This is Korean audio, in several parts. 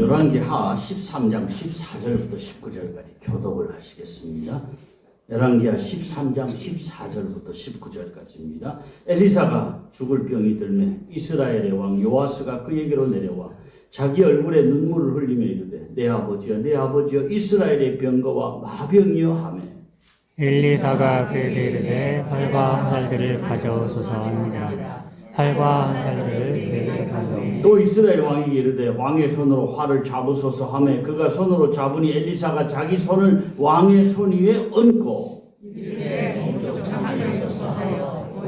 열왕기하 13장 14절부터 19절까지 교독을 하시겠습니다. 열왕기하 13장 14절부터 19절까지입니다. 엘리사가 죽을 병이 들매 이스라엘의 왕 요아스가 그에게로 내려와 자기 얼굴에 눈물을 흘리며 이르되 내 아버지여 이스라엘의 병거와 마병이여 하매 엘리사가 그에게 이르되 활과 화살들을 가져오소서 하느니라. 활과 화살들을 그에게 가져오니 또 이스라엘 왕이 이르되 왕의 손으로 활을 잡으소서 하매 그가 손으로 잡으니 엘리사가 자기 손을 왕의 손 위에 얹고 그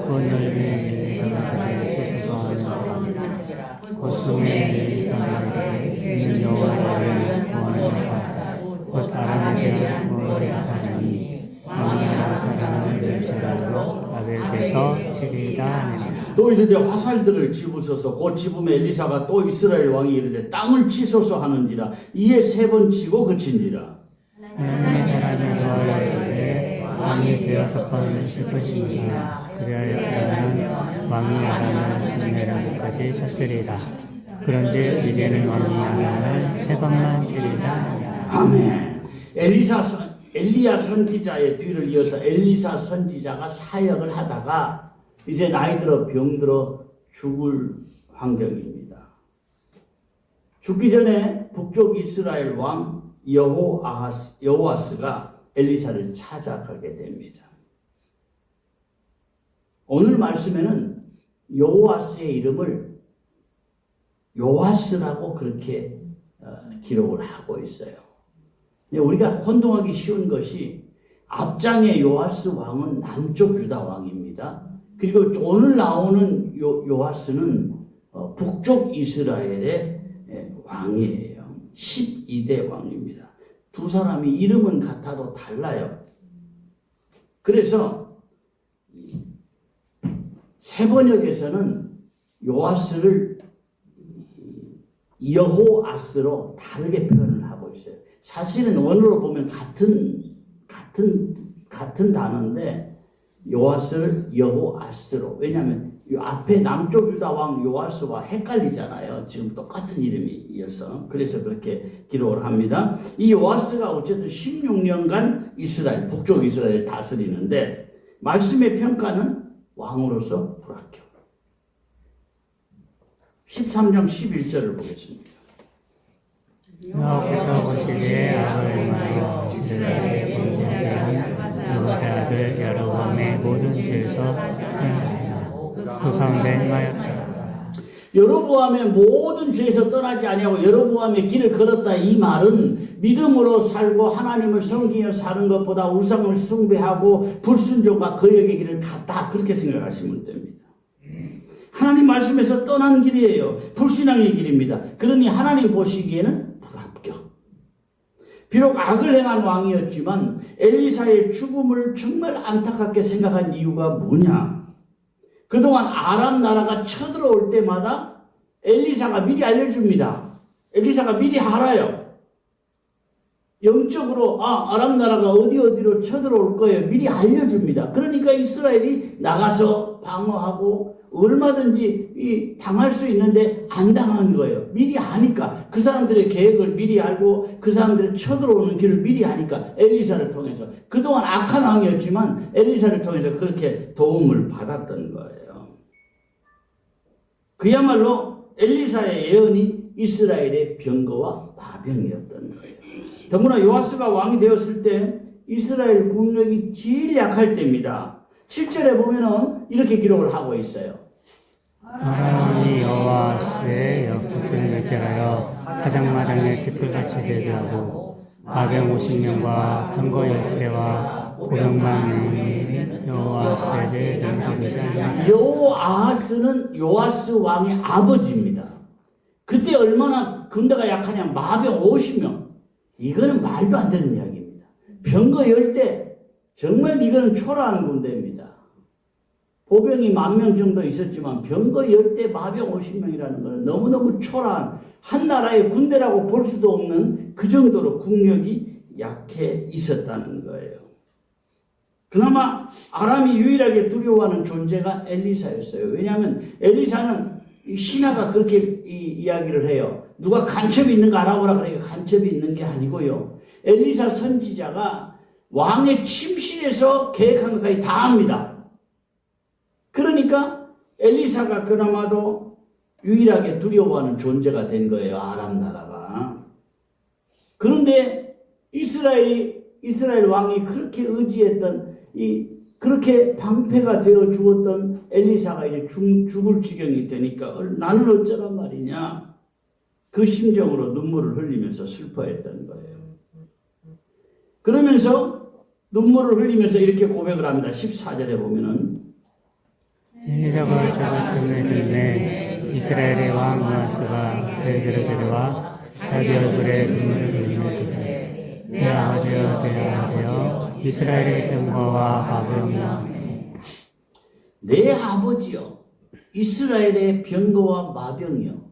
넓은 엘리사가 쏘소서 하느니라. 고숨에 엘리사가 이 여호와를 구원하사 곧 아람에 대한 머리가 사사니 왕이 아람 사람을 멸절하도록 아벨에서 치리이다 하느니라. 또 이르되 화살들을 집으소서 곧 집으면 엘리사가 또 이스라엘 왕이 이르되 땅을 치소서 하는지라 이에 세 번 치고 그친지라. 하나님의 사람을 도하여 이르되 왕이 되어서 싶으시니라. 그리하였다면 왕이 아람을 진멸하기까지 쳤으리라. 그런즉 이제는 왕이 아람을 세 번만 치리라. 아멘. 엘리야 선지자의 뒤를 이어서 엘리사 선지자가 사역을 하다가 이제 나이 들어 병들어 죽을 환경입니다. 죽기 전에 북쪽 이스라엘 왕 여호아스가 엘리사를 찾아가게 됩니다. 오늘 말씀에는 여호아스의 이름을 요아스라고 그렇게 기록을 하고 있어요. 우리가 혼동하기 쉬운 것이 앞장의 요아스 왕은 남쪽 유다 왕입니다. 그리고 오늘 나오는 요아스는 북쪽 이스라엘의 왕이에요. 12대 왕입니다. 두 사람이 이름은 같아도 달라요. 그래서 세번역에서는 요아스를 여호아스로 다르게 표현을 하고 있어요. 사실은 원어로 보면 같은 단어인데 요아스를 여호아스로, 왜냐하면 이 앞에 남쪽 유다 왕 요아스와 헷갈리잖아요. 지금 똑같은 이름이어서 그래서 그렇게 기록을 합니다. 이 요아스가 어쨌든 16년간 북쪽 이스라엘을 다스리는데 말씀의 평가는 왕으로서 불합격. 13장 11절을 보겠습니다. 여호와께서 보시기에 악을 행하여 이스라엘의 범죄한 여호와의 아들 여로보암의 모든 죄에서 떠나고 그 가운데 행하였다. 여로보암의 모든 죄에서 떠나지 아니하고 여로보암의 길을 걸었다. 이 말은 믿음으로 살고 하나님을 섬기며 사는 것보다 우상을 숭배하고 불순종과 거역의 길을 갔다. 그렇게 생각하시면 됩니다. 하나님 말씀에서 떠난 길이에요. 불신앙의 길입니다. 그러니 하나님 보시기에는 불합격. 비록 악을 행한 왕이었지만 엘리사의 죽음을 정말 안타깝게 생각한 이유가 뭐냐? 그동안 아람 나라가 쳐들어올 때마다 엘리사가 미리 알려줍니다. 엘리사가 미리 알아요. 영적으로 아람 나라가 어디로 쳐들어올 거예요. 미리 알려줍니다. 그러니까 이스라엘이 나가서 방어하고 얼마든지 당할 수 있는데 안 당한 거예요. 미리 아니까. 그 사람들의 계획을 미리 알고 그 사람들의 쳐들어오는 길을 미리 아니까 엘리사를 통해서. 그동안 악한 왕이었지만 엘리사를 통해서 그렇게 도움을 받았던 거예요. 그야말로 엘리사의 예언이 이스라엘의 병거와 마병이었던 거예요. 더구나 요아스가 왕이 되었을 때 이스라엘 국력이 제일 약할 때입니다. 7절에 보면은 이렇게 기록을 하고 있어요. 아람이 여호와스의 역사를 멸절하여 타작마당에 깃불같이 대비하고 마병 50명과 병거 10대와 보병만이 여호와스에게 대적하지 않냐. 여호아스는 요아스 왕의 아버지입니다. 그때 얼마나 군대가 약하냐. 마병 50명. 이거는 말도 안 되는 이야기입니다. 병거 10대. 정말 이거는 초라한 군대입니다. 보병이 10,000명 정도 있었지만 병거 10대 마병 50명이라는 것은 너무너무 초라한 한 나라의 군대라고 볼 수도 없는 그 정도로 국력이 약해 있었다는 거예요. 그나마 아람이 유일하게 두려워하는 존재가 엘리사였어요. 왜냐하면 엘리사는 이 신하가 그렇게 이야기를 해요. 누가 간첩이 있는 거 알아보라 그러니까 간첩이 있는 게 아니고요. 엘리사 선지자가 왕의 침실에서 계획한 것까지 다 합니다. 그러니까 엘리사가 그나마도 유일하게 두려워하는 존재가 된 거예요. 아람 나라가. 그런데 이스라엘 왕이 그렇게 의지했던 그렇게 방패가 되어 주었던 엘리사가 이제 죽을 지경이 되니까 나는 어쩌란 말이냐. 그 심정으로 눈물을 흘리면서 슬퍼했던 거예요. 그러면서 눈물을 흘리면서 이렇게 고백을 합니다. 14절에 보면은 엘리사가 저것 때문에 들매 이스라엘의 왕 요아스가 그에게로 데려와 자기 얼굴에 눈물을 흘리며 이르되 내 아버지여 내 아버지여 이스라엘의 병거와 마병이여 내 아버지여 이스라엘의 병거와 마병이여.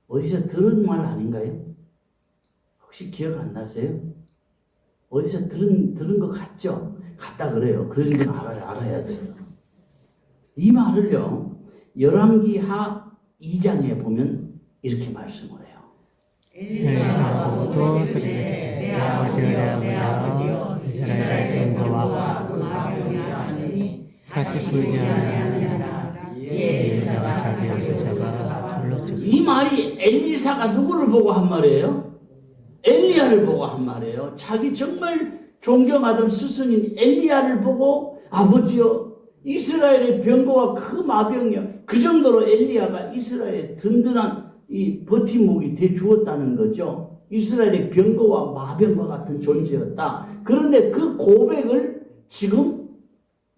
어디서 들은 말 아닌가요? 혹시 기억 안 나세요? 어디서 들은 것 같죠? 같다 그래요. 그런 건 알아야 돼요. 이 말을요, 열왕기하 2장에 보면 이렇게 말씀을 해요. 엘리사가 또 소리를 내 아버지여 내 아버지여 이스라엘의 병거와 그 마병이 하니 다시 보이지 아니하니라. 엘리사가 자기 옷을 잡아 돌로 찢고 이 말이 엘리사가 누구를 보고 한 말이에요? 엘리야를 보고 한 말이에요. 자기 정말 존경하던 스승인 엘리야를 보고 아버지여 이스라엘의 병거와 그 마병이여. 그 정도로 엘리야가 이스라엘의 든든한 이 버팀목이 돼 주었다는 거죠. 이스라엘의 병거와 마병과 같은 존재였다. 그런데 그 고백을 지금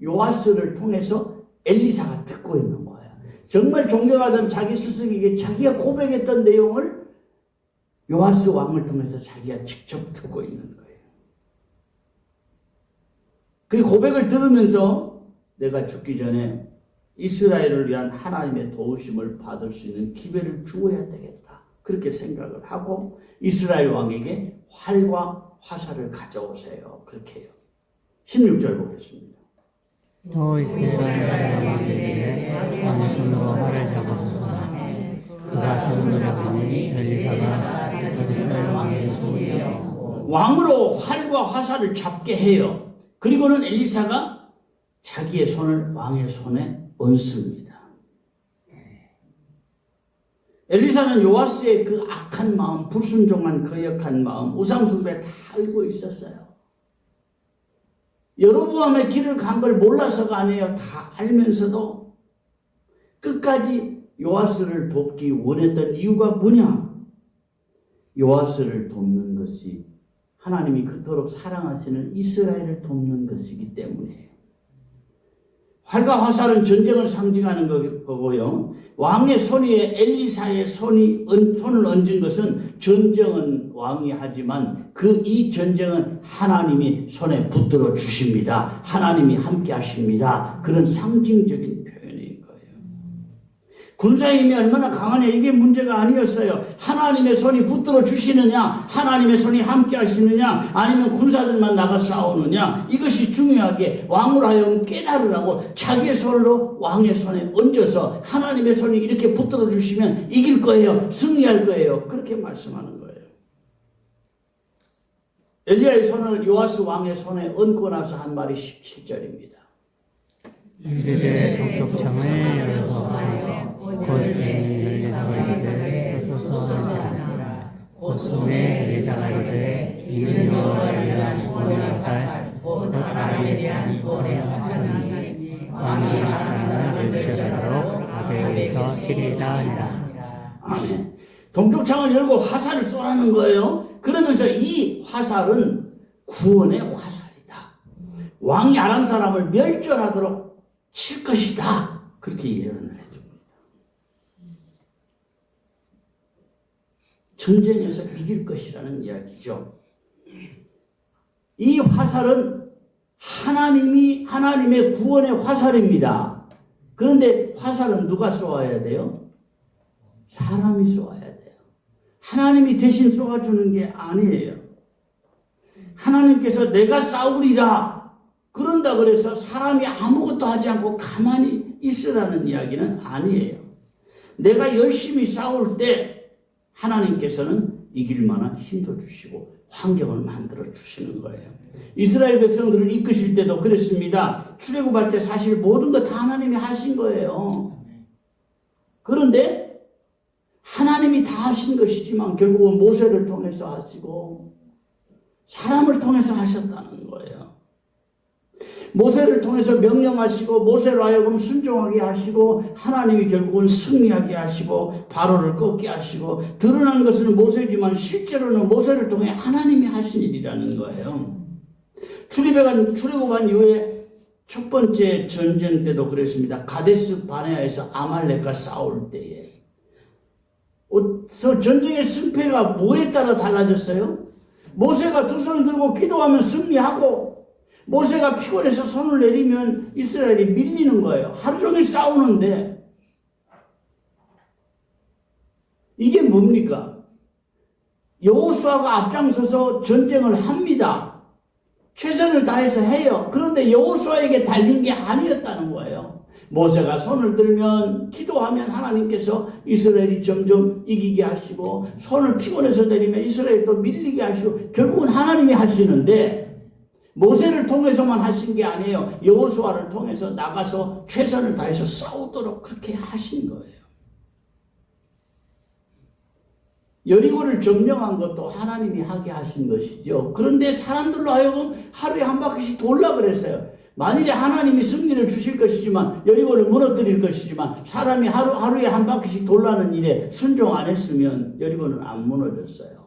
요아스를 통해서 엘리사가 듣고 있는 거예요. 정말 존경하던 자기 스승에게 자기가 고백했던 내용을 요아스 왕을 통해서 자기가 직접 듣고 있는 거예요. 그 고백을 들으면서 내가 죽기 전에 이스라엘을 위한 하나님의 도우심을 받을 수 있는 기회를 주어야 되겠다. 그렇게 생각을 하고 이스라엘 왕에게 활과 화살을 가져오세요. 그렇게 해요. 16절 보겠습니다. 또 이스라엘 왕에게 왕의 손으로 활을 잡아서 그가 손으로 잡으니 엘리사가 이스라엘 왕의 손에 왕으로 활과 화살을 잡게 해요. 그리고는 엘리사가 자기의 손을 왕의 손에 얹습니다. 엘리사는 요아스의 그 악한 마음, 불순종한 거역한 마음, 우상숭배 다 알고 있었어요. 여로보암의 길을 간 걸 몰라서가 아니에요. 다 알면서도 끝까지 요아스를 돕기 원했던 이유가 뭐냐? 요아스를 돕는 것이 하나님이 그토록 사랑하시는 이스라엘을 돕는 것이기 때문이에요. 활과 화살은 전쟁을 상징하는 거고요. 왕의 손 위에 엘리사의 손을 얹은 것은 전쟁은 왕이 하지만 이 전쟁은 하나님이 손에 붙들어 주십니다. 하나님이 함께 하십니다. 그런 상징적인 표현인 거예요. 군사의 힘이 얼마나 강하냐 이게 문제가 아니었어요. 하나님의 손이 붙들어 주시느냐, 하나님의 손이 함께 하시느냐, 아니면 군사들만 나가 싸우느냐, 이것이 중요하게 왕으로 하여금 깨달으라고 자기의 손으로 왕의 손에 얹어서 하나님의 손이 이렇게 붙들어 주시면 이길 거예요. 승리할 거예요. 그렇게 말씀하는 거예요. 엘리야의 손을 요아스 왕의 손에 얹고 나서 한 말이 17절입니다. 이르되 동쪽 창을 열어서 곧 열린 너희들 서서서 하니라. 곧 숨에 엘리사가 이르되 이는 여호와를 위한 구원의 화살 곧 아람에 대한 구원의 화살이니 왕이 화살을 멸절하도록 아베에서 치리다 하니라. 아멘. 동쪽 창을 열고 화살을 쏘라는 거예요. 그러면서 이 화살은 구원의 화살이다. 왕이 아람 사람을 멸절하도록 칠 것이다. 그렇게 예언을 해줍니다. 전쟁에서 이길 것이라는 이야기죠. 이 화살은 하나님의 구원의 화살입니다. 그런데 화살은 누가 쏘아야 돼요? 사람이 쏘아야 돼요. 하나님이 대신 쏘아주는 게 아니에요. 하나님께서 내가 싸우리라 그런다 그래서 사람이 아무것도 하지 않고 가만히 있으라는 이야기는 아니에요. 내가 열심히 싸울 때 하나님께서는 이길 만한 힘도 주시고 환경을 만들어 주시는 거예요. 이스라엘 백성들을 이끄실 때도 그랬습니다. 출애굽할 때 사실 모든 거 다 하나님이 하신 거예요. 그런데 하나님이 다 하신 것이지만 결국은 모세를 통해서 하시고 사람을 통해서 하셨다는 거예요. 모세를 통해서 명령하시고 모세로 하여금 순종하게 하시고 하나님이 결국은 승리하게 하시고 바로를 꺾게 하시고 드러난 것은 모세지만 실제로는 모세를 통해 하나님이 하신 일이라는 거예요. 출애굽한 이후에 첫 번째 전쟁 때도 그랬습니다. 가데스 바네아에서 아말렉과 싸울 때에 전쟁의 승패가 뭐에 따라 달라졌어요? 모세가 두 손을 들고 기도하면 승리하고 모세가 피곤해서 손을 내리면 이스라엘이 밀리는 거예요. 하루 종일 싸우는데 이게 뭡니까? 여호수아가 앞장서서 전쟁을 합니다. 최선을 다해서 해요. 그런데 여호수아에게 달린 게 아니었다는 거예요. 모세가 손을 들면 기도하면 하나님께서 이스라엘이 점점 이기게 하시고 손을 피곤해서 내리면 이스라엘이 또 밀리게 하시고 결국은 하나님이 하시는데 모세를 통해서만 하신 게 아니에요. 여호수아를 통해서 나가서 최선을 다해서 싸우도록 그렇게 하신 거예요. 여리고를 점령한 것도 하나님이 하게 하신 것이죠. 그런데 사람들로 하여금 하루에 한 바퀴씩 돌라 그랬어요. 만일에 하나님이 승리를 주실 것이지만 여리고를 무너뜨릴 것이지만 사람이 하루에 한 바퀴씩 돌라는 일에 순종 안 했으면 여리고는 안 무너졌어요.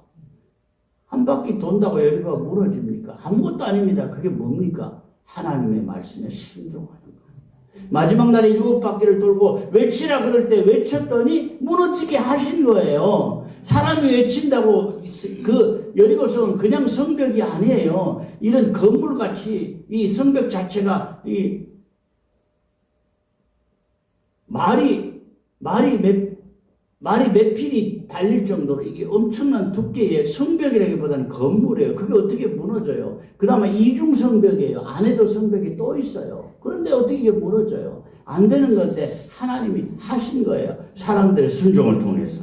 한 바퀴 돈다고 여리고가 무너집니까? 아무것도 아닙니다. 그게 뭡니까? 하나님의 말씀에 순종하는 거예요. 마지막 날에 7바퀴를 돌고 외치라 그럴 때 외쳤더니 무너지게 하신 거예요. 사람이 외친다고 그 여리고성은 그냥 성벽이 아니에요. 이런 건물같이 이 성벽 자체가 이 말이 몇 필이 달릴 정도로 이게 엄청난 두께의 성벽이라기보다는 건물이에요. 그게 어떻게 무너져요? 그 다음에 이중성벽이에요. 안에도 성벽이 또 있어요. 그런데 어떻게 이게 무너져요? 안 되는 건데 하나님이 하신 거예요. 사람들의 순종을 통해서.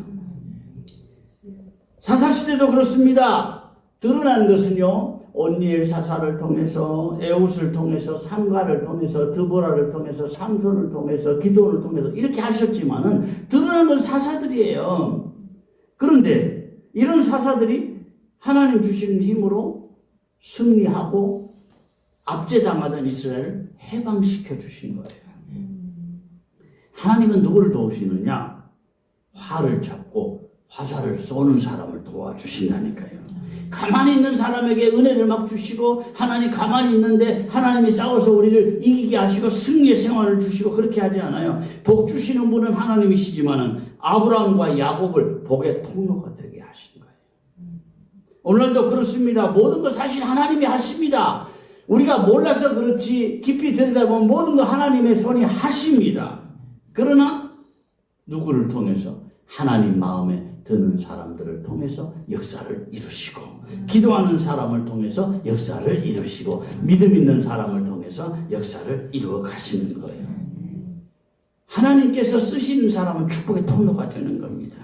사사시대도 그렇습니다. 드러난 것은요. 온니엘 사사를 통해서 에웃을 통해서 삼가를 통해서 드보라를 통해서 삼손을 통해서 기도를 통해서 이렇게 하셨지만은 드러난 건 사사들이에요. 그런데 이런 사사들이 하나님 주시는 힘으로 승리하고 압제당하던 이스라엘을 해방시켜 주신 거예요. 하나님은 누구를 도우시느냐? 활을 잡고 화살을 쏘는 사람을 도와주신다니까요. 가만히 있는 사람에게 은혜를 막 주시고 하나님 가만히 있는데 하나님이 싸워서 우리를 이기게 하시고 승리의 생활을 주시고 그렇게 하지 않아요. 복 주시는 분은 하나님이시지만은 아브라함과 야곱을 복의 통로가 되게 하신 거예요. 오늘도 그렇습니다. 모든 거 사실 하나님이 하십니다. 우리가 몰라서 그렇지 깊이 들여다보면 모든 거 하나님의 손이 하십니다. 그러나 누구를 통해서? 하나님 마음에 드는 사람들을 통해서 역사를 이루시고 기도하는 사람을 통해서 역사를 이루시고 믿음 있는 사람을 통해서 역사를 이루어 가시는 거예요. 하나님께서 쓰시는 사람은 축복의 통로가 되는 겁니다.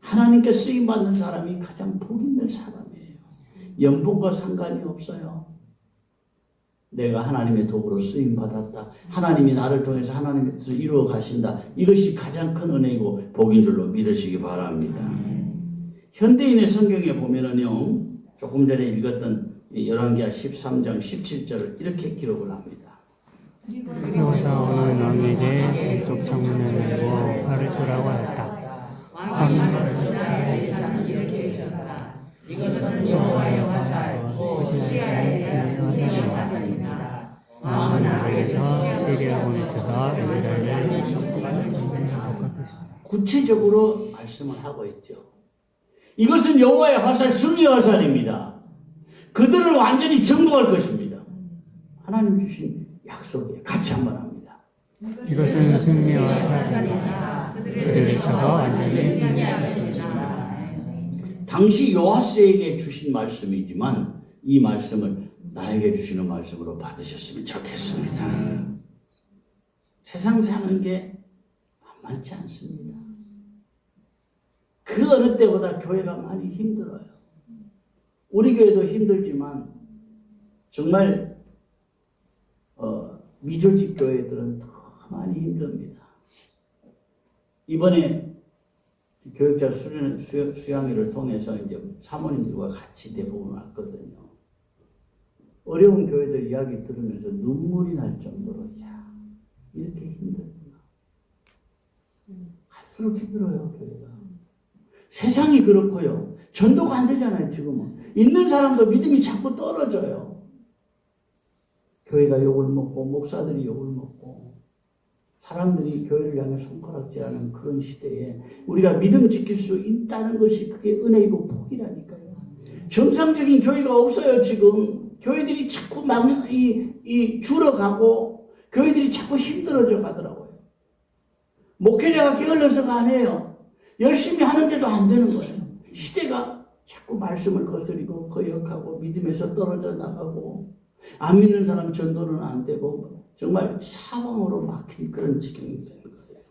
하나님께 쓰임받는 사람이 가장 복 있는 사람이에요. 연봉과 상관이 없어요. 내가 하나님의 도구로 쓰임받았다. 하나님이 나를 통해서 하나님께서 이루어 가신다. 이것이 가장 큰 은혜이고 복인 줄로 믿으시기 바랍니다. 현대인의 성경에 보면은요, 조금 전에 읽었던 열왕기하 13장 17절을 이렇게 기록을 합니다. 그리고 사울은 왕에게 동쪽 창문을 열고 활을 쏘라고 하였다. 왕이 이스라엘 예산을 이렇게 해줬다. 이것은 여호와의 화살, 호시아의 승리의 화살입니다. 왕은 아베에서 시리아 보내쳐서 이스라엘을 구체적으로 말씀을 하고 있죠. 이것은 여호와의 화살, 승리의 화살입니다. 그들을 완전히 정복할 것입니다. 하나님 주신 약속이에요. 같이 한번 합니다. 이것은 승리의 화살입니다. 그들을 쳐서 완전히 승리할 것입니다. 당시 요아스에게 주신 말씀이지만 이 말씀을 나에게 주시는 말씀으로 받으셨으면 좋겠습니다. 세상 사는 게 많지 않습니다. 그 어느 때보다 교회가 많이 힘들어요. 우리 교회도 힘들지만 정말 미조직 교회들은 더 많이 힘듭니다. 이번에 교육자 수양회를 통해서 이제 사모님들과 같이 대부분 왔거든요. 어려운 교회들 이야기 들으면서 눈물이 날 정도로 야, 이렇게 힘들구나. 갈수록 힘들어요, 교회가. 세상이 그렇고요. 전도가 안 되잖아요, 지금은. 있는 사람도 믿음이 자꾸 떨어져요. 교회가 욕을 먹고 목사들이 욕을 먹고 사람들이 교회를 향해 손가락질하는 그런 시대에 우리가 믿음 지킬 수 있다는 것이 그게 은혜이고 복이라니까요. 정상적인 교회가 없어요, 지금. 교회들이 자꾸 줄어가고 교회들이 자꾸 힘들어져 가더라고요. 목회자가 게을러서가 아니에요. 열심히 하는데도 안 되는 거예요. 시대가 자꾸 말씀을 거스리고 거역하고 믿음에서 떨어져 나가고 안 믿는 사람 전도는 안 되고 정말 사방으로 막힌 그런 지경이 되는 거예요.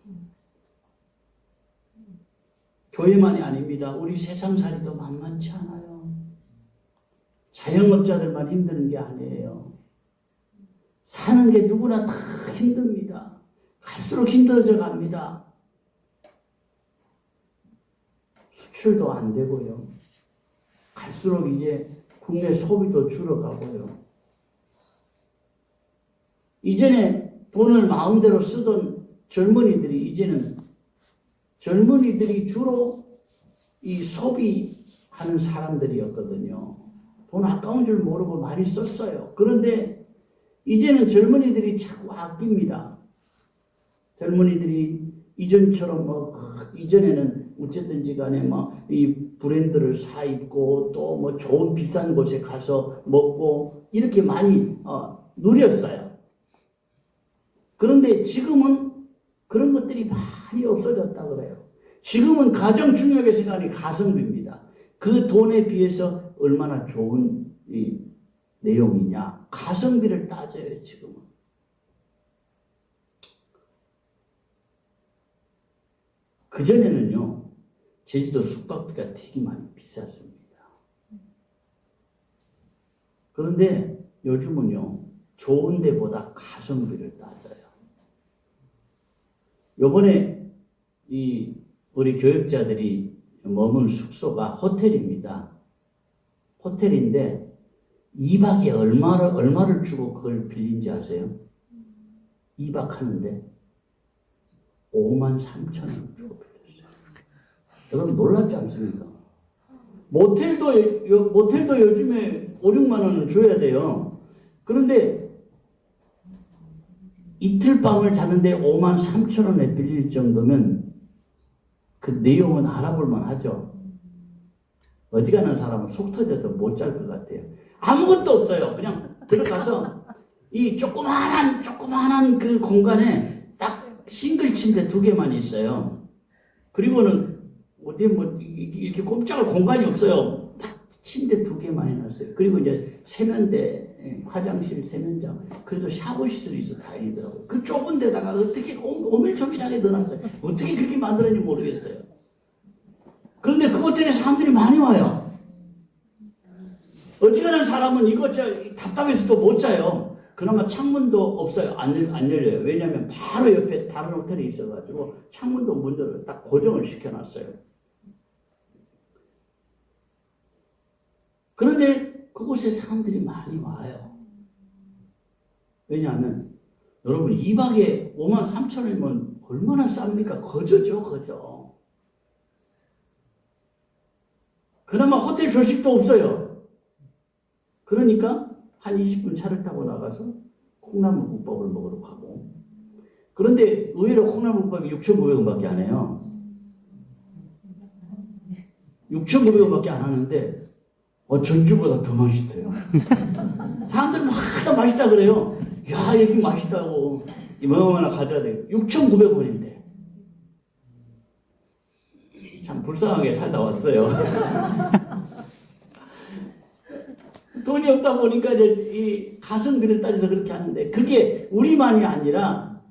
교회만이 아닙니다. 우리 세상살이도 만만치 않아요. 자영업자들만 힘드는 게 아니에요. 사는 게 누구나 다 힘듭니다. 갈수록 힘들어져 갑니다. 수출도 안 되고요. 갈수록 이제 국내 소비도 줄어가고요. 이전에 돈을 마음대로 쓰던 젊은이들이 이제는 젊은이들이 주로 이 소비하는 사람들이었거든요. 돈 아까운 줄 모르고 많이 썼어요. 그런데 이제는 젊은이들이 자꾸 아낍니다. 젊은이들이 이전처럼 이전에는 어쨌든지 간에 이 브랜드를 사 입고 또 좋은 비싼 곳에 가서 먹고 이렇게 많이 누렸어요. 그런데 지금은 그런 것들이 많이 없어졌다 그래요. 지금은 가장 중요하게 생각하는 가성비입니다. 그 돈에 비해서 얼마나 좋은 이 내용이냐. 가성비를 따져요, 지금은. 그전에는요, 제주도 숙박비가 되게 많이 비쌌습니다. 그런데 요즘은요, 좋은 데보다 가성비를 따져요. 요번에 우리 교육자들이 머문 숙소가 호텔입니다. 호텔인데 2박에 얼마를 주고 그걸 빌린지 아세요? 2박 하는데 53,000원 주고 빌렸어요. 여러분 놀랍지 않습니까? 모텔도 요즘에 5, 6만 원은 줘야 돼요. 그런데 이틀 밤을 자는데 53,000원에 빌릴 정도면 그 내용은 알아볼만 하죠. 어지간한 사람은 속 터져서 못 잘 것 같아요. 아무것도 없어요. 그냥 들어가서 이 조그마한 그 공간에 딱 싱글 침대 2개만 있어요. 그리고는 어디 이렇게 꼼짝할 공간이 없어요. 딱 침대 2개만 해놨어요. 그리고 이제 세면대, 화장실, 세면장, 그래도 샤워시설이 있어 다행이더라고요. 그 좁은 데다가 어떻게 오밀조밀하게 넣어놨어요. 어떻게 그렇게 만들었는지 모르겠어요. 그런데 그 호텔에 사람들이 많이 와요. 어지간한 사람은 답답해서도 못 자요. 그나마 창문도 없어요. 안 열려요. 왜냐하면 바로 옆에 다른 호텔이 있어가지고 창문도 문을 딱 고정을 시켜놨어요. 그런데 그곳에 사람들이 많이 와요. 왜냐하면 여러분 2박에 53,000원이면 얼마나 쌉니까? 거저죠, 거저. 그나마 호텔 조식도 없어요. 그러니까 한 20분 차를 타고 나가서 콩나물국밥을 먹으러 가고. 그런데 의외로 콩나물국밥이 6,900원밖에 안 해요. 6,900원밖에 안 하는데 전주보다 더 맛있어요. 사람들 막 다 맛있다 그래요. 야, 여기 맛있다고. 뭐 하나 가져야 돼. 6,900원인데. 참 불쌍하게 살다 왔어요. 돈이 없다 보니까 이제 이 가성비를 따져서 그렇게 하는데 그게 우리만이 아니라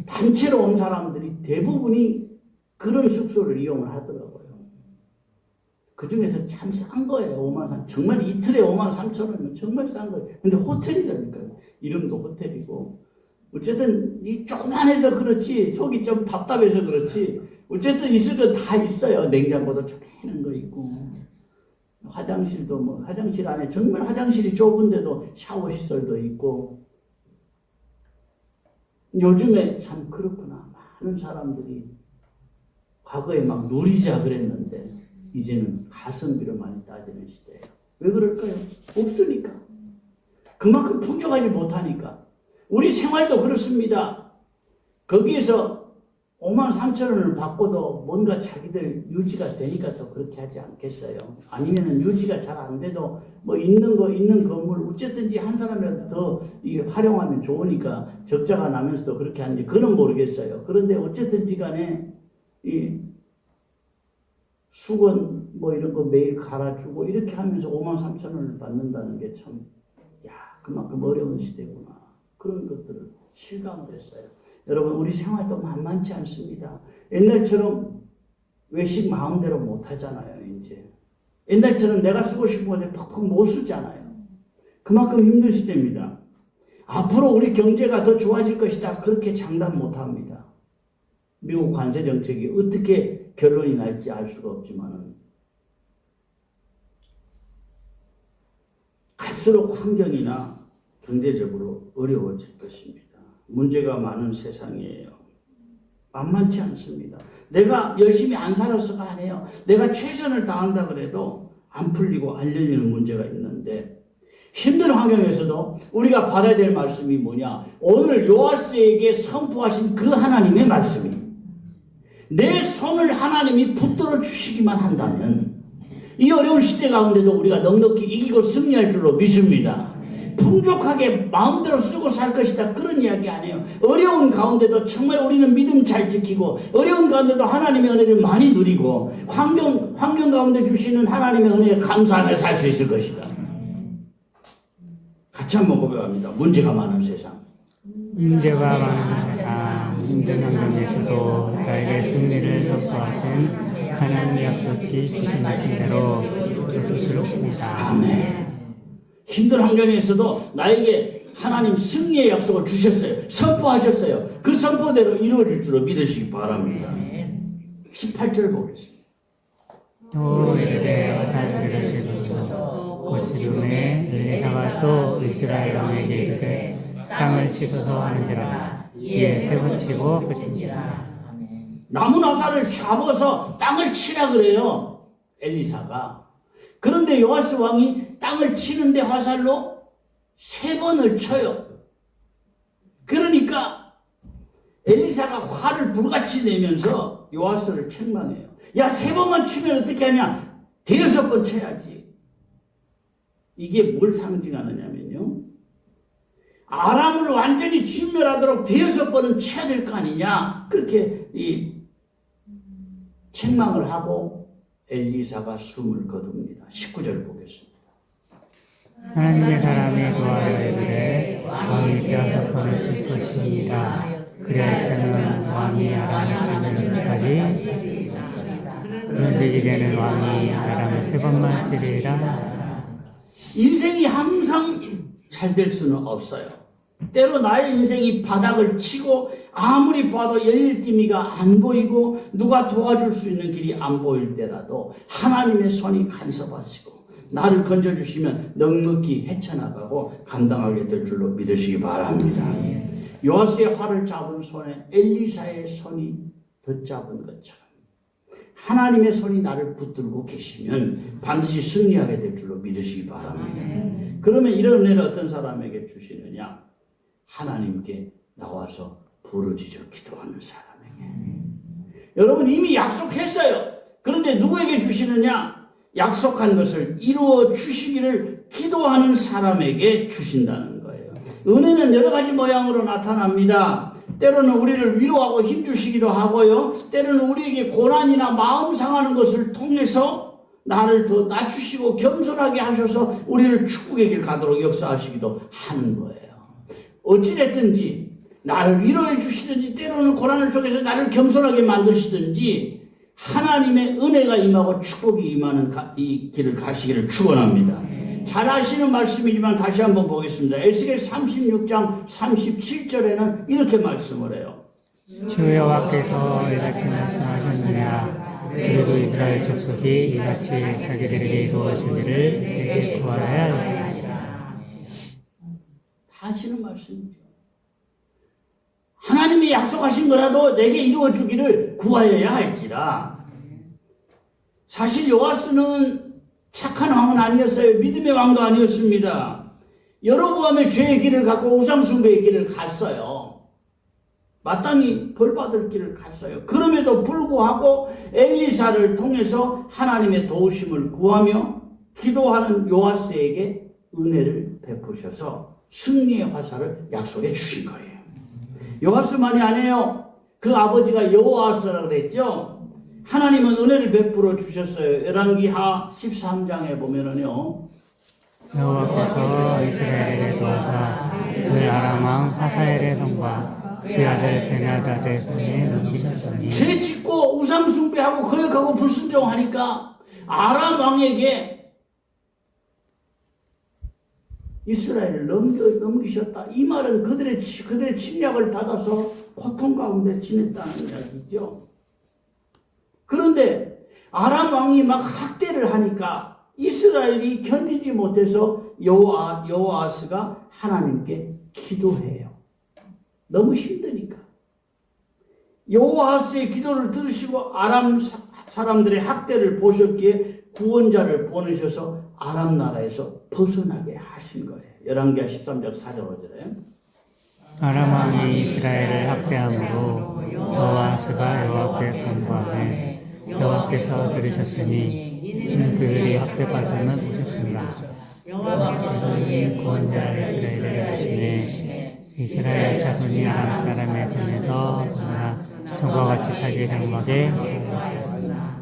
단체로 온 사람들이 대부분이 그런 숙소를 이용을 하더라고요. 그 중에서 참 싼 거예요. 5만 3천. 정말 이틀에 5만 3천 원이면 정말 싼 거예요. 근데 호텔이라니까요. 이름도 호텔이고. 어쨌든 이 조그만해서 그렇지, 속이 좀 답답해서 그렇지, 어쨌든 있을 거 다 있어요. 냉장고도 조그만한 거 있고, 화장실도 뭐 화장실 안에 정말 화장실이 좁은데도 샤워 시설도 있고. 요즘에 참 그렇구나. 많은 사람들이 과거에 막 누리자 그랬는데 이제는 가성비로 많이 따지는 시대예요. 왜 그럴까요? 없으니까. 그만큼 풍족하지 못하니까. 우리 생활도 그렇습니다. 거기에서 5만 3천 원을 받고도 뭔가 자기들 유지가 되니까 또 그렇게 하지 않겠어요. 아니면은 유지가 잘 안 돼도 뭐 있는 건물 어쨌든지 한 사람이라도 더 이게 활용하면 좋으니까 적자가 나면서도 그렇게 하는지 그건 모르겠어요. 그런데 어쨌든지 간에 이 수건 뭐 이런 거 매일 갈아주고 이렇게 하면서 5만 3천 원을 받는다는 게 참, 야, 그만큼 어려운 시대구나. 그런 것들을 실감을 했어요. 여러분, 우리 생활도 만만치 않습니다. 옛날처럼 외식 마음대로 못 하잖아요, 이제. 옛날처럼 내가 쓰고 싶은 것에 팍팍 못 쓰잖아요. 그만큼 힘든 시대입니다. 앞으로 우리 경제가 더 좋아질 것이다. 그렇게 장담 못 합니다. 미국 관세 정책이 어떻게 결론이 날지 알 수가 없지만은 갈수록 환경이나 경제적으로 어려워질 것입니다. 문제가 많은 세상이에요. 만만치 않습니다. 내가 열심히 안 살아서가 아니에요. 내가 최선을 다한다 그래도 안 풀리고 안 열리는 문제가 있는데 힘든 환경에서도 우리가 받아야 될 말씀이 뭐냐? 오늘 요아스에게 선포하신 그 하나님의 말씀이 내 손을 하나님이 붙들어 주시기만 한다면 이 어려운 시대 가운데도 우리가 넉넉히 이기고 승리할 줄로 믿습니다. 풍족하게 마음대로 쓰고 살 것이다. 그런 이야기 아니에요. 어려운 가운데도 정말 우리는 믿음 잘 지키고 어려운 가운데도 하나님의 은혜를 많이 누리고 환경 가운데 주시는 하나님의 은혜에 감사하며 살 수 있을 것이다. 같이 한번 고백합니다. 문제가 많은 세상. 문제가 많은 세상, 힘든 환경에서도 나에게 승리를 선포하신 하나님의 약속이 주신하신 대로 믿음스럽습니다. 아멘. 힘든 환경에서도 나에게 하나님 승리의 약속을 주셨어요. 선포하셨어요. 그 선포대로 이루어질 줄로 믿으시기 바랍니다. 18절 보겠습니다. 또 이르되 자기를 주소서 곧 지금에 엘리사가 또 이스라엘 왕에게 이르되 땅을 치소서 하는지라 이에 쇠고 치고 끝입니다. 나무 나사를 잡아서 땅을 치라 그래요. 엘리사가. 그런데 요아스 왕이 땅을 치는데 화살로 3번을 쳐요. 그러니까 엘리사가 화를 불같이 내면서 요아스를 책망해요. 야, 3번만 치면 어떻게 하냐? 6번 쳐야지. 이게 뭘 상징하느냐면요. 아람을 완전히 진멸하도록 6번은 쳐야 될 거 아니냐? 그렇게 책망을 하고 엘리사가 숨을 거둡니다. 19절 보겠습니다. 하나님의 사람을 도하여 이르되 왕이 되어서 번을 칠 것입니다. 그리할 때는 왕이 아람을 치는 까지 그런즉 이제는 왕이 아람을 3번만 치리라. 인생이 항상 잘 될 수는 없어요. 때로 나의 인생이 바닥을 치고 아무리 봐도 열릴 기미가 안 보이고 누가 도와줄 수 있는 길이 안 보일 때라도 하나님의 손이 간섭하시고 나를 건져주시면 넉넉히 헤쳐나가고 감당하게 될 줄로 믿으시기 바랍니다. 요아스의 활을 잡은 손에 엘리사의 손이 덧잡은 것처럼 하나님의 손이 나를 붙들고 계시면 반드시 승리하게 될 줄로 믿으시기 바랍니다. 그러면 이런 은혜를 어떤 사람에게 주시느냐? 하나님께 나와서 부르짖어 기도하는 사람에게. 여러분 이미 약속했어요. 그런데 누구에게 주시느냐? 약속한 것을 이루어 주시기를 기도하는 사람에게 주신다는 거예요. 은혜는 여러 가지 모양으로 나타납니다. 때로는 우리를 위로하고 힘주시기도 하고요. 때로는 우리에게 고난이나 마음 상하는 것을 통해서 나를 더 낮추시고 겸손하게 하셔서 우리를 축복의 길 가도록 역사하시기도 하는 거예요. 어찌됐든지 나를 위로해 주시든지 때로는 고난을 통해서 나를 겸손하게 만드시든지 하나님의 은혜가 임하고 축복이 임하는 이 길을 가시기를 축원합니다. 잘 아시는 말씀이지만 다시 한번 보겠습니다. 에스겔 36장 37절에는 이렇게 말씀을 해요. 주 여호와께서 이같이 말씀하셨느니라. 그래도 이스라엘 족속이 이같이 자기들에게 이루어지기를 내게 구하여야 할지라. 다 하시는 말씀이죠. 하나님이 약속하신 거라도 내게 이루어주기를 구하여야 할지라. 사실 요아스는 착한 왕은 아니었어요. 믿음의 왕도 아니었습니다. 여로보암의 죄의 길을 갖고 우상숭배의 길을 갔어요. 마땅히 벌받을 길을 갔어요. 그럼에도 불구하고 엘리사를 통해서 하나님의 도우심을 구하며 기도하는 요아스에게 은혜를 베푸셔서 승리의 화살을 약속해 주신 거예요. 요아스만이 아니에요. 그 아버지가 여호아스라고 그랬죠. 하나님은 은혜를 베풀어 주셨어요. 열왕기하 13장에 보면은요. 여호와께서 이스라엘에게 도와사 그 아람 왕 하사엘의 손과 그 아들 베냐다드의 손에 넘기셨으니 죄 짓고 우상 숭배하고 거역하고 불순종하니까 아람 왕에게 이스라엘을 넘기셨다. 이 말은 그들의 침략을 받아서 고통 가운데 지냈다는 이야기죠. 그런데 아람 왕이 막 학대를 하니까 이스라엘이 견디지 못해서 여호아스가 하나님께 기도해요. 너무 힘드니까. 여호아스의 기도를 들으시고 아람 사람들의 학대를 보셨기에 구원자를 보내셔서 아람 나라에서 벗어나게 하신 거예요. 열왕기하 13장 4절 5절에 아람 왕이 이스라엘을 학대함으로 여호아스가 여호와께 간구하매 여호와께서 들으셨으니 이는 그들이 학대받음을 보셨습니다. 여호와께서 이 구원자를 이스라엘에 주시매 이스라엘 자손이 아람 사람의 손에서 벗어나 전과 같이 자기 장막에 하였으나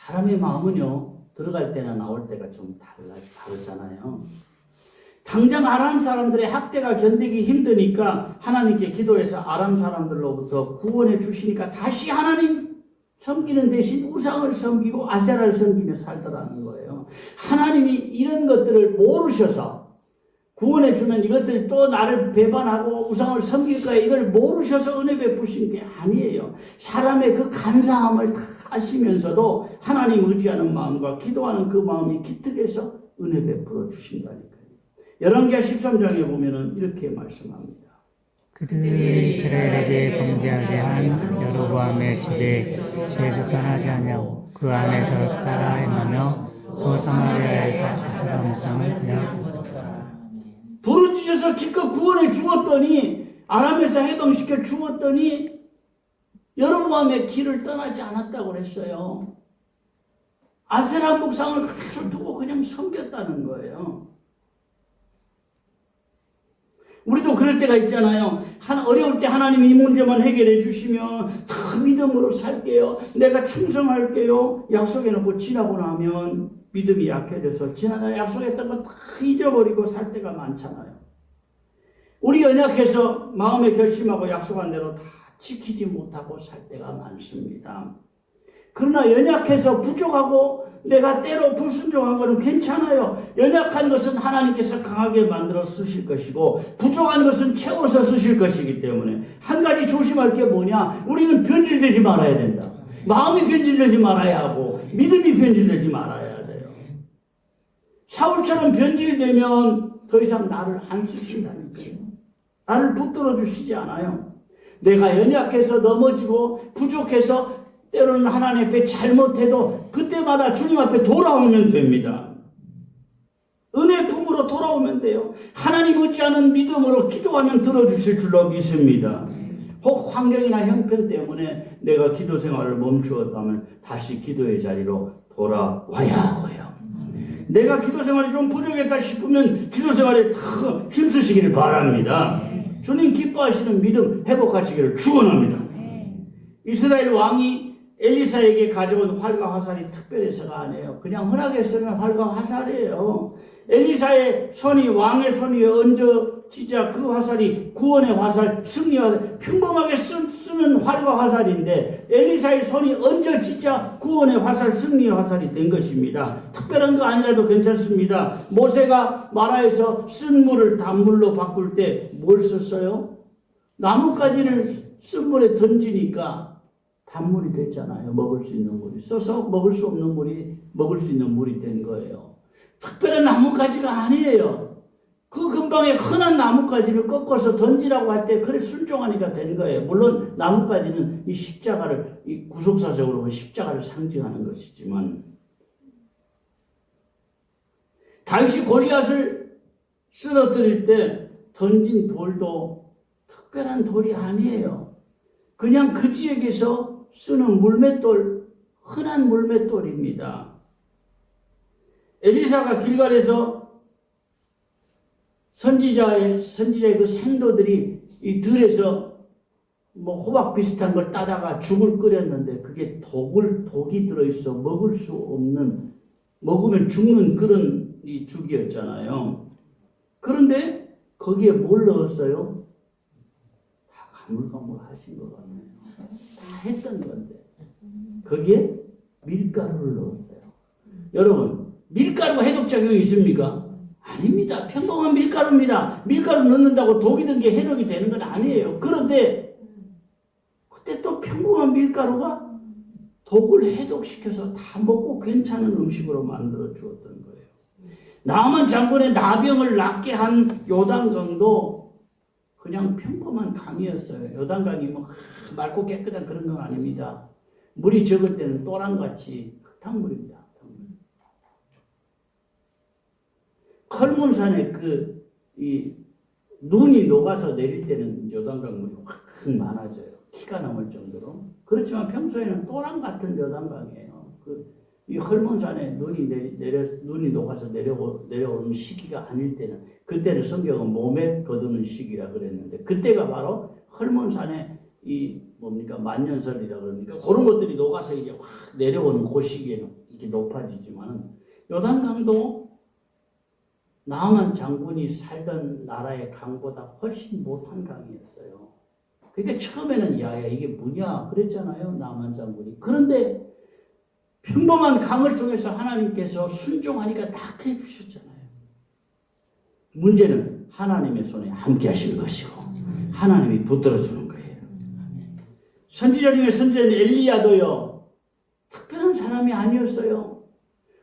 사람의 마음은요, 들어갈 때나 나올 때가 좀 다르잖아요. 당장 아람 사람들의 학대가 견디기 힘드니까 하나님께 기도해서 아람 사람들로부터 구원해 주시니까 다시 하나님 섬기는 대신 우상을 섬기고 아세라를 섬기며 살더라는 거예요. 하나님이 이런 것들을 모르셔서 구원해 주면 이것들 또 나를 배반하고 우상을 섬길 거야. 이걸 모르셔서 은혜 베푸신 게 아니에요. 사람의 그 간사함을 다 아시면서도 하나님 의지하는 마음과 기도하는 그 마음이 기특해서 은혜 베풀어 주신다니까요. 열왕기하 13장에 보면은 이렇게 말씀합니다. 그들이 이스라엘에게 범죄하게 한 여로보암의 집에 죄에서 떠나지 않냐고 그 안에서 따라 행하며 또 사마리아에서 사람 우상을 그냥 부르짖어서 기껏 구원해 주었더니 아람에서 해방시켜 주었더니 여로보암의 길을 떠나지 않았다고 그랬어요. 아세라 묵상을 그대로 두고 그냥 섬겼다는 거예요. 우리도 그럴 때가 있잖아요. 어려울 때 하나님이 이 문제만 해결해 주시면 다 믿음으로 살게요. 내가 충성할게요. 약속해놓고 지나고 나면 믿음이 약해져서 지나다 약속했던 거 다 잊어버리고 살 때가 많잖아요. 우리 연약해서 마음에 결심하고 약속한 대로 다 지키지 못하고 살 때가 많습니다. 그러나 연약해서 부족하고 내가 때로 불순종한 것은 괜찮아요. 연약한 것은 하나님께서 강하게 만들어 쓰실 것이고 부족한 것은 채워서 쓰실 것이기 때문에 한 가지 조심할 게 뭐냐? 우리는 변질되지 말아야 된다. 마음이 변질되지 말아야 하고 믿음이 변질되지 말아야 돼요. 사울처럼 변질되면 더 이상 나를 안 쓰신다니까요. 나를 붙들어 주시지 않아요. 내가 연약해서 넘어지고 부족해서 때로는 하나님 앞에 잘못해도 그때마다 주님 앞에 돌아오면 됩니다. 은혜 품으로 돌아오면 돼요. 하나님 의지하는 믿음으로 기도하면 들어주실 줄로 믿습니다. 혹 환경이나 형편 때문에 내가 기도 생활을 멈추었다면 다시 기도의 자리로 돌아와야 하고요. 내가 기도 생활이 좀 부족했다 싶으면 기도 생활에 더 힘쓰시기를 바랍니다. 주님 기뻐하시는 믿음 회복하시기를 축원합니다. 이스라엘 왕이 엘리사에게 가져온 활과 화살이 특별해서가 아니에요. 그냥 흔하게 쓰는 활과 화살이에요. 엘리사의 손이 왕의 손 위에 얹어지자 그 화살이 구원의 화살, 승리의 화살, 평범하게 쓰는 활과 화살인데 엘리사의 손이 얹어지자 구원의 화살, 승리의 화살이 된 것입니다. 특별한 거 아니라도 괜찮습니다. 모세가 마라에서 쓴 물을 단물로 바꿀 때 뭘 썼어요? 나뭇가지를 쓴 물에 던지니까 단물이 됐잖아요. 먹을 수 있는 물이. 써서 먹을 수 없는 물이 먹을 수 있는 물이 된 거예요. 특별한 나뭇가지가 아니에요. 그 근방에 흔한 나뭇가지를 꺾어서 던지라고 할 때 그래 순종하니까 된 거예요. 물론 나뭇가지는 이 십자가를 이 구속사적으로 보면 십자가를 상징하는 것이지만 다윗이 골리앗을 쓰러뜨릴 때 던진 돌도 특별한 돌이 아니에요. 그냥 그 지역에서 쓰는 물맷돌, 흔한 물맷돌입니다. 엘리사가 길갈에서 선지자의 그 생도들이 이 들에서 뭐 호박 비슷한 걸 따다가 죽을 끓였는데 그게 독이 들어있어 먹을 수 없는, 먹으면 죽는 그런 이 죽이었잖아요. 그런데 거기에 뭘 넣었어요? 다 가물가물하신 것 같네요. 다 했던 건데 거기에 밀가루를 넣었어요. 여러분, 밀가루가 해독작용이 있습니까? 아닙니다. 평범한 밀가루입니다. 밀가루 넣는다고 독이 든 게 해독이 되는 건 아니에요. 그런데 그때 또 평범한 밀가루가 독을 해독시켜서 다 먹고 괜찮은 음식으로 만들어 주었던 거예요. 나만 장군의 나병을 낫게 한 요단강도 그냥 평범한 강이었어요. 요단강이 뭐 맑고 깨끗한 그런 건 아닙니다. 물이 적을 때는 또랑같이 흙탕물입니다. 컬문산에 이 눈이 녹아서 내릴 때는 요단강 물이 확 많아져요. 키가 넘을 정도로. 그렇지만 평소에는 또랑 같은 요단강이에요. 이 헐몬산에 눈이 녹아서 내려오는 시기가 아닐 때는, 그때는 성경은 몸에 거두는 시기라 그랬는데, 그때가 바로 헐몬산에 만년설이라 그러니까 그런 것들이 녹아서 이제 확 내려오는 그 시기에는 이렇게 높아지지만, 요단강도 나아만 장군이 살던 나라의 강보다 훨씬 못한 강이었어요. 그러니까 처음에는 야야 이게 뭐냐 그랬잖아요, 나아만 장군이. 그런데 평범한 강을 통해서 하나님께서 순종하니까 딱 해주셨잖아요. 문제는 하나님의 손에 함께 하시는 것이고 하나님이 붙들어주는 거예요. 선지자 중에 선지자인 엘리야도요, 특별한 사람이 아니었어요.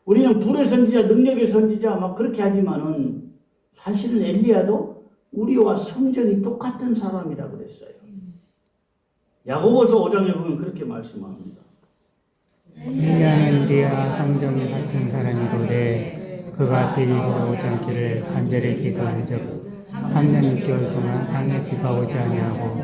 우리는 불의 선지자, 능력의 선지자 막 그렇게 하지만은 사실은 엘리야도 우리와 성정이 똑같은 사람이라 그랬어요. 야고보서 5장에 보면 그렇게 말씀합니다. 엘리야는 우리와 성정이 같은 사람이로되 그가 비가 오지 않기를 간절히 기도한 적 3년 6개월 동안 땅에 비가 오지 아니하고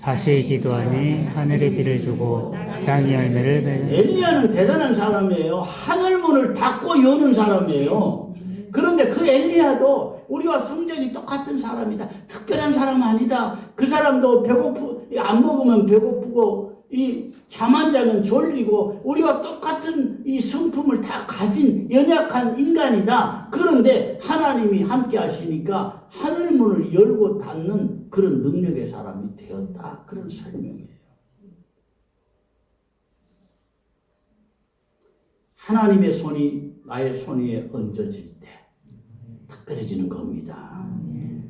다시 기도하니 하늘에 비를 주고 땅이 열매를 맺는. 엘리야는 대단한 사람이에요. 하늘문을 닫고 여는 사람이에요. 그런데 그 엘리야도 우리와 성정이 똑같은 사람이다. 특별한 사람 아니다. 그 사람도 안 먹으면 배고프고 잠 안 자면 졸리고 우리와 똑같은 이 성품을 다 가진 연약한 인간이다. 그런데 하나님이 함께 하시니까 하늘문을 열고 닫는 그런 능력의 사람이 되었다. 그런 설명이에요. 하나님의 손이 나의 손 위에 얹어질 때 특별해지는 겁니다.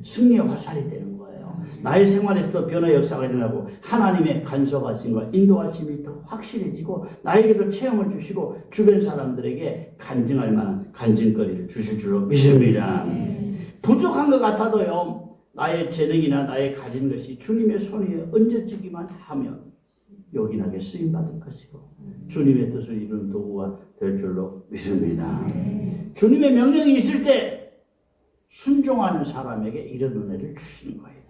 승리의 화살이 되는 거예요. 나의 생활에서 변화 역사가 일어나고 하나님의 간섭하심과 인도하심이 더 확실해지고 나에게도 체험을 주시고 주변 사람들에게 간증할 만한 간증거리를 주실 줄로 믿습니다. 부족한 것 같아도요, 나의 재능이나 나의 가진 것이 주님의 손 위에 얹어지기만 하면 요긴하게 쓰임받을 것이고 주님의 뜻을 이루는 도구가 될 줄로 믿습니다. 주님의 명령이 있을 때 순종하는 사람에게 이런 은혜를 주시는 거예요.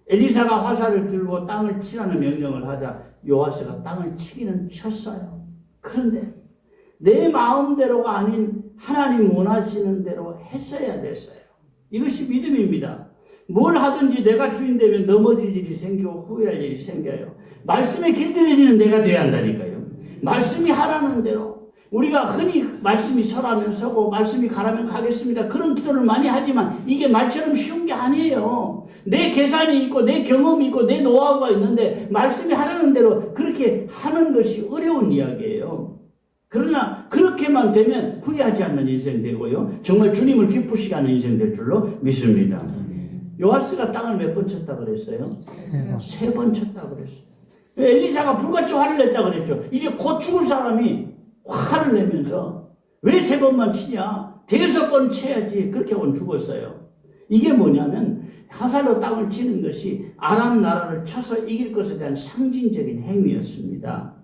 엘리사가 화살을 들고 땅을 치라는 명령을 하자 요아스가 땅을 치기는 쳤어요. 그런데 내 마음대로가 아닌 하나님 원하시는 대로 했어야 됐어요. 이것이 믿음입니다. 뭘 하든지 내가 주인 되면 넘어질 일이 생기고 후회할 일이 생겨요. 말씀에 길들여지는 내가 돼야 한다니까요. 말씀이 하라는 대로. 우리가 흔히 말씀이 서라면 서고 말씀이 가라면 가겠습니다. 그런 기도를 많이 하지만 이게 말처럼 쉬운 게 아니에요. 내 계산이 있고 내 경험이 있고 내 노하우가 있는데 말씀이 하라는 대로 그렇게 하는 것이 어려운 이야기예요. 그러나 그렇게만 되면 후회하지 않는 인생 되고요. 정말 주님을 기쁘시게 하는 인생 될 줄로 믿습니다. 요아스가 땅을 몇 번 쳤다 그랬어요? 3번 쳤다 그랬어요. 엘리사가 불같이 화를 냈다 그랬죠. 이제 곧 죽을 사람이 화를 내면서 왜 3번만 치냐? 5번 쳐야지. 그렇게 하고는 죽었어요. 이게 뭐냐면 화살로 땅을 치는 것이 아람 나라를 쳐서 이길 것에 대한 상징적인 행위였습니다.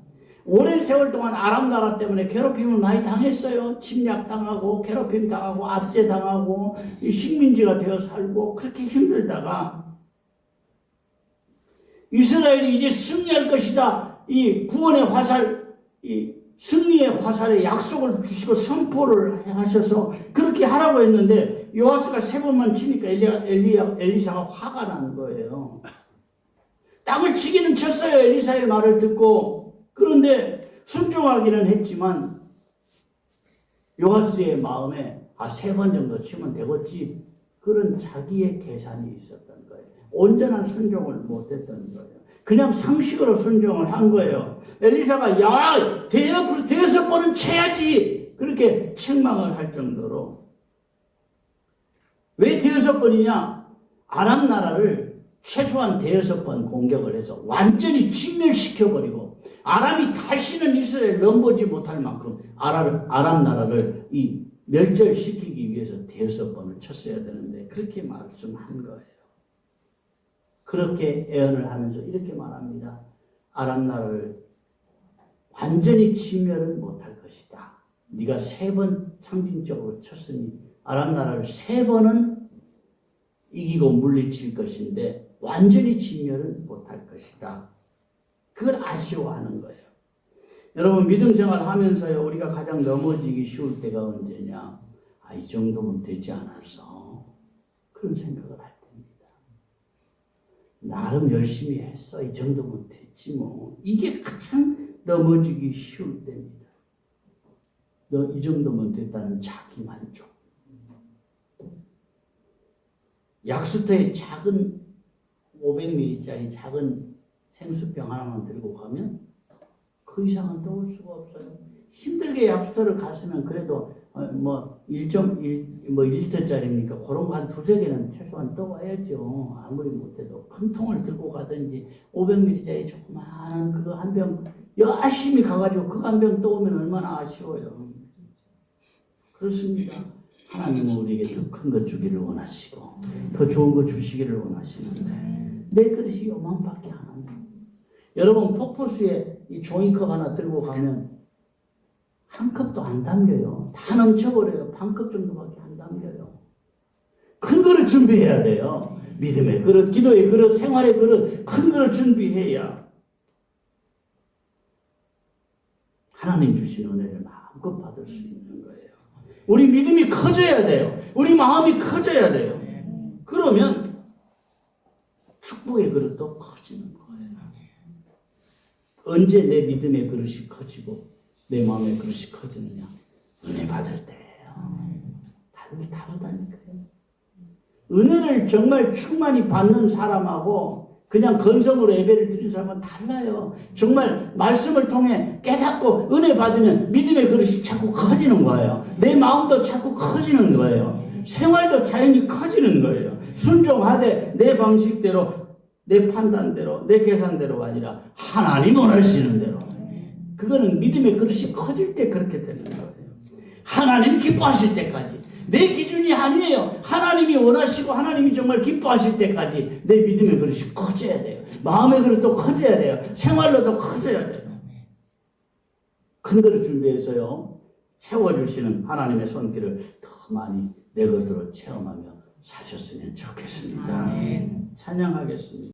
오랜 세월 동안 아람 나라 때문에 괴롭힘을 많이 당했어요. 침략당하고 괴롭힘 당하고 압제당하고 식민지가 되어 살고 그렇게 힘들다가 이스라엘이 이제 승리할 것이다. 이 구원의 화살, 이 승리의 화살에 약속을 주시고 선포를 하셔서 그렇게 하라고 했는데 요아스가 3번만 치니까 엘리사가 화가 나는 거예요. 땅을 치기는 쳤어요. 엘리사의 말을 듣고. 그런데 순종하기는 했지만 요아스의 마음에 3번 정도 치면 되겠지. 그런 자기의 계산이 있었던 거예요. 온전한 순종을 못했던 거예요. 그냥 상식으로 순종을 한 거예요. 엘리사가 야 5번은 쳐야지 그렇게 책망을 할 정도로. 왜 5번이냐? 아람 나라를 최소한 5번 공격을 해서 완전히 진멸시켜버리고 아람이 다시는 이스라엘 넘보지 못할 만큼 아람 나라를 이 멸절시키기 위해서 5번을 쳤어야 되는데 그렇게 말씀한 거예요. 그렇게 애언을 하면서 이렇게 말합니다. 아람 나라를 완전히 진멸은 못할 것이다. 네가 3번 상징적으로 쳤으니 아람 나라를 3번은 이기고 물리칠 것인데 완전히 진멸은 못할 것이다. 그걸 아쉬워하는 거예요. 여러분 믿음 생활하면서요 우리가 가장 넘어지기 쉬울 때가 언제냐? 이 정도면 되지 않았어. 그런 생각을 할 때입니다. 나름 열심히 했어. 이 정도면 됐지 뭐. 이게 가장 넘어지기 쉬울 때입니다. 너 이 정도면 됐다는 자기 만족. 약수터에 작은 500ml짜리 작은 생수병 하나만 들고 가면 그 이상은 떠올 수가 없어요. 힘들게 약수터를 갔으면 그래도 뭐 1리터짜리니까 그런 거 한 2-3개는 최소한 떠와야죠. 아무리 못해도 큰 통을 들고 가든지 500ml짜리 조그마한 그거 한 병 열심히 가가지고 그거 한 병 떠오면 얼마나 아쉬워요. 그렇습니다. 하나님은 우리에게 더 큰 것 주기를 원하시고 더 좋은 것 주시기를 원하시는데 내 그릇이 요만밖에 안 합니다. 여러분 폭포수에 이 종이컵 하나 들고 가면 한 컵도 안 담겨요. 다 넘쳐버려요. 반컵 정도밖에 안 담겨요. 큰 그릇 준비해야 돼요. 믿음의 그릇, 기도의 그릇, 생활의 그릇, 큰 그릇 준비해야 하나님 주신 은혜를 마음껏 받을 수 있는 거예요. 우리 믿음이 커져야 돼요. 우리 마음이 커져야 돼요. 그러면 축복의 그릇도 커지는 거예요. 언제 내 믿음의 그릇이 커지고 내 마음의 그릇이 커지느냐? 은혜 받을 때예요. 다르다니까요. 은혜를 정말 충만히 받는 사람하고 그냥 건성으로 예배를 드리는 사람은 달라요. 정말 말씀을 통해 깨닫고 은혜 받으면 믿음의 그릇이 자꾸 커지는 거예요. 내 마음도 자꾸 커지는 거예요. 생활도 자연히 커지는 거예요. 순종하되 내 방식대로, 내 판단대로, 내 계산대로가 아니라 하나님 원하시는 대로. 그거는 믿음의 그릇이 커질 때 그렇게 되는 거예요. 하나님 기뻐하실 때까지. 내 기준이 아니에요. 하나님이 원하시고 하나님이 정말 기뻐하실 때까지 내 믿음의 그릇이 커져야 돼요. 마음의 그릇도 커져야 돼요. 생활로도 커져야 돼요. 큰 그릇 준비해서요. 채워주시는 하나님의 손길을 더 많이 내 것으로 체험하며 사셨으면 좋겠습니다. 찬양하겠습니다.